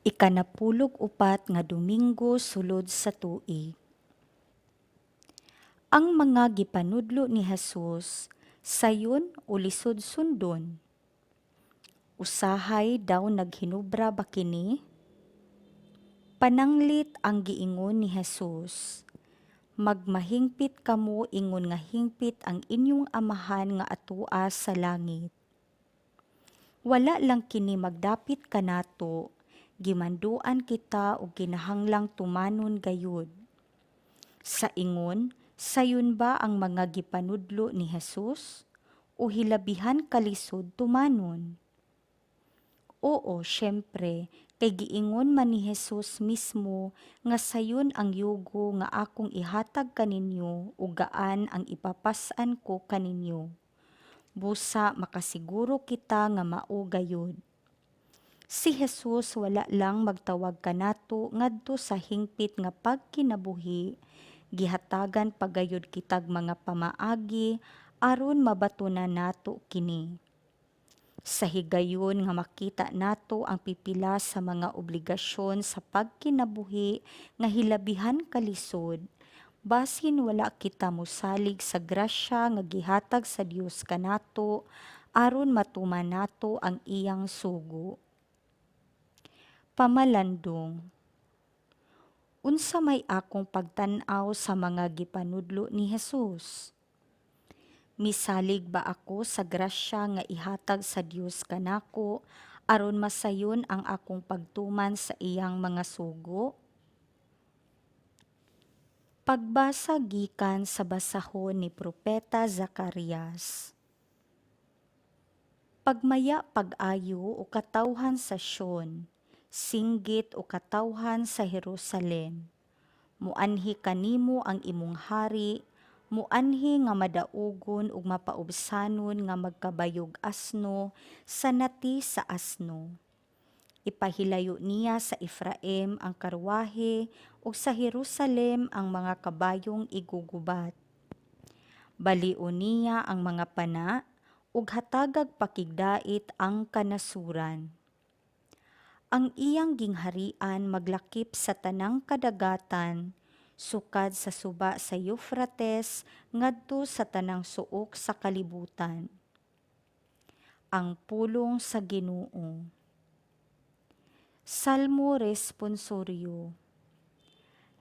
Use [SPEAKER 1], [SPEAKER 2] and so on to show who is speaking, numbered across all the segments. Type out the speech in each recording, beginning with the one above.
[SPEAKER 1] Ikanapulog-upat nga Domingo sulod sa tuig. Ang mga gipanudlo ni Jesus sayon o lisod sundon. Usahay daw naghinubra ba kini? Pananglit ang giingon ni Jesus. Magmahingpit kamo ingon nga hingpit ang inyong amahan nga atua sa langit. Wala lang kini magdapit kanato, gimanduan kita og kinahanglang tumanon gayud. Sa ingon, sayon ba ang mga gipanudlo ni Jesus? O hilabihan kalisod tumanon? Oo, syempre, kay giingon man ni Jesus mismo nga sayon ang yugo nga akong ihatag kaninyo ug gaan ang ipapas-an ko kaninyo. Busa makasiguro kita nga mao gayud. Si Jesus wala lang magtawag kanato ngadto sa hingpit nga pagkinabuhi, gihatagan pagayod kitag mga pamaagi aron mabatunan nato kini. Sa higayon nga makita nato ang pipila sa mga obligasyon sa pagkinabuhi nga hilabihan kalisod, basin wala kita mosalig sa grasya nga gihatag sa Dios kanato aron matuman nato ang iyang sugo. Pamalandong. Unsa may akong pagtan-aw sa mga gipanudlo ni Jesus? Misalig ba ako sa grasya nga ihatag sa Dios kanako aron masayon ang akong pagtuman sa iyang mga sugo? Pagbasa gikan sa basahon ni Propeta Zacarias. Pagmaya pag-ayo o katawhan sa Sion, singgit o katawhan sa Jerusalem. Muanhi kanimo ang imong hari, muanhi nga madaugon ug mapaubsanon nga magkabayog asno sa nati sa asno. Ipahilayo niya sa Efraim ang karwahe ug sa Jerusalem ang mga kabayong igugubat. Balion niya ang mga pana ug hatagag pakigdait ang kanasuran. Ang iyang gingharian maglakip sa tanang kadagatan, sukad sa suba sa Euphrates ngadto sa tanang suok sa kalibutan. Ang pulong sa Ginoo. Salmo responsoryo.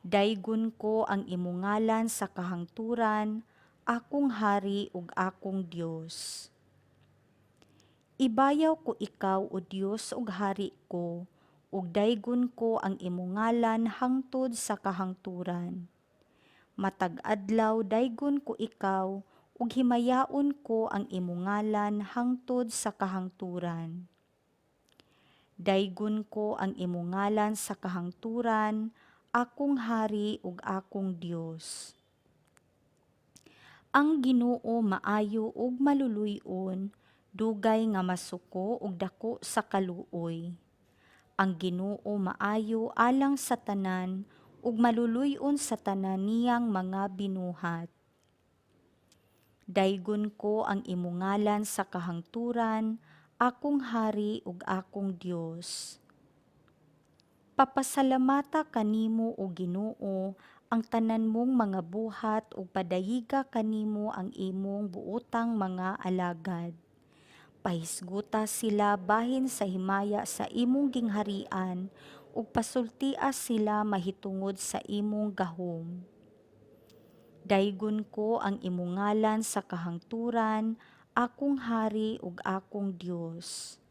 [SPEAKER 1] Daygon ko ang imong ngalan sa kahangturan, akong hari ug akong Dios. Ibayaw ko ikaw o Dios ug hari ko, ug daygon ko ang imong ngalan hangtod sa kahangturan. Matag adlaw daygon ko ikaw, ug himayaon ko ang imong ngalan hangtod sa kahangturan. Daygon ko ang imong ngalan sa kahangturan, akong hari ug akong Dios. Ang Ginoo maayo ug maluluy-on, dugay nga masuko ug dako sa kaluoy. Ang Ginoo maayo alang sa tanan ug maluluy-on sa tanan niyang mga binuhat. Daygon ko ang imong ngalan sa kahangturan, akong hari ug akong Dios. Papasalamata kanimo o Ginoo ang tanan mong mga buhat ug padayiga kanimo ang imong buotang mga alagad. Pahisguta sila bahin sa himaya sa imong gingharian ug pasultia sila mahitungod sa imong gahom. Daygon ko ang imong ngalan sa kahangturan, akong hari ug akong Dios.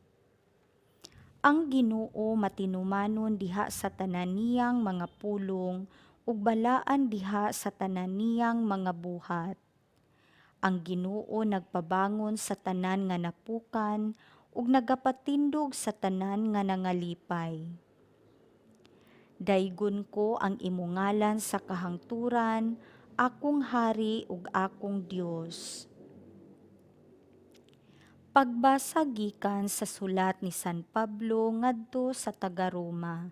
[SPEAKER 1] Ang Ginoo matinumanon diha sa tanan niyang mga pulong ug balaan diha sa tanan niyang mga buhat. Ang Ginoo nagpabangon sa tanan nga napukan ug nagapatindog sa tanan nga nangalipay. Daygon ko ang imong ngalan sa kahangturan, akong hari ug akong Dios. Pagbasa gikan sa sulat ni San Pablo ngadto sa taga-Roma.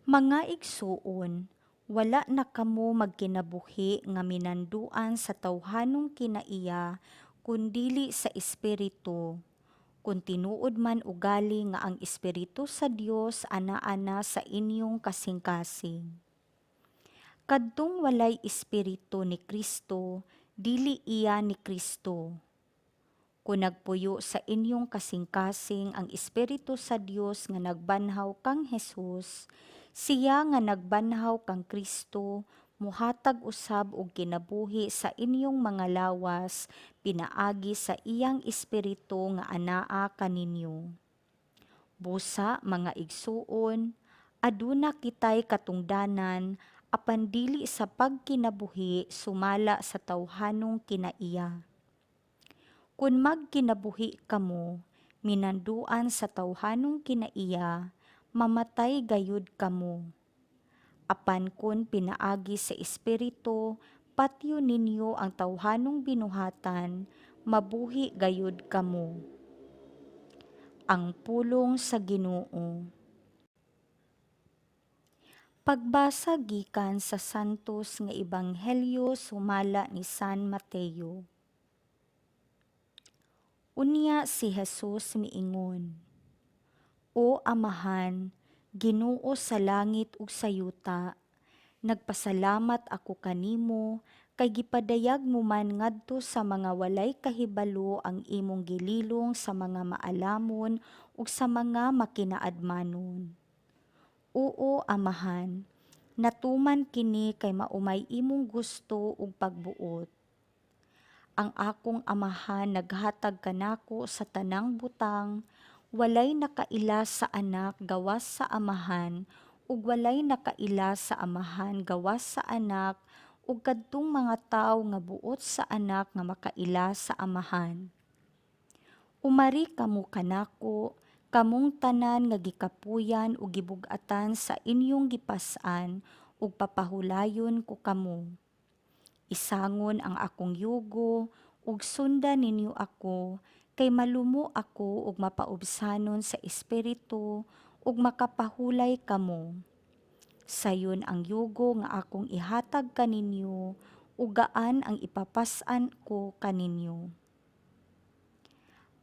[SPEAKER 1] Mga igsuon, wala na kamo magkinabuhi nga minanduan sa tawhanong kinaiya kundili sa espiritu, Kung tinuod man ugali nga ang Espiritu sa Dios ana-ana sa inyong kasing-kasing. Kadtong walay Espiritu ni Kristo, dili iya ni Kristo. Kung nagpuyo sa inyong kasing-kasing ang Espiritu sa Dios nga nagbanhaw kang Hesus, siya nga nagbanhaw kang Kristo, muhatag usab og kinabuhi sa inyong mga lawas, pinaagi sa iyang Espiritu nga anaa kaninyo. Busa mga igsuon, aduna kitay katungdanan, apan dili sa pagkinabuhi sumala sa tawhanong kinaiya. Kun magkinabuhi kamo, minanduan sa tawhanong kinaiya, mamatay gayud kamo. Apan kun pinaagi sa Espiritu, patyo ninyo ang tawhanong binuhatan, mabuhi gayud kamo. Ang pulong sa Ginoo. Pagbasa gikan sa Santos nga Ebanghelyo sumala ni San Mateo. Unya si Jesus miingon, O Amahan, Ginoo sa langit ug sa yuta, nagpasalamat ako kanimo kay gipadayag mo man ngadto sa mga walay kahibalo ang imong gililong sa mga maalamon ug sa mga makinaadmanon. Oo, Amahan, natuman kini kay maumay imong gusto ug pagbuot. Ang akong Amahan naghatag kanako sa tanang butang, walay nakaila sa anak gawas sa Amahan, ug walay nakaila sa Amahan gawas sa anak, ug kadtong mga tawo nga buot sa anak nga makaila sa Amahan. Umari kamo kanako, kamong tanan nga gikapuyan ug gibug-atan sa inyong gipas-an, ug papahulayon ko kamo. Isangon ang akong yugo, ug sundan ninyo ako, kay malumo ako ug mapaubsanon sa espiritu, ug makapahulay kamo. Sayon ang yugo nga akong ihatag kaninyo, ug gaan ang ipapas-an ko kaninyo.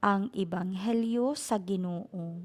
[SPEAKER 1] Ang Ebanghelyo sa Ginoo.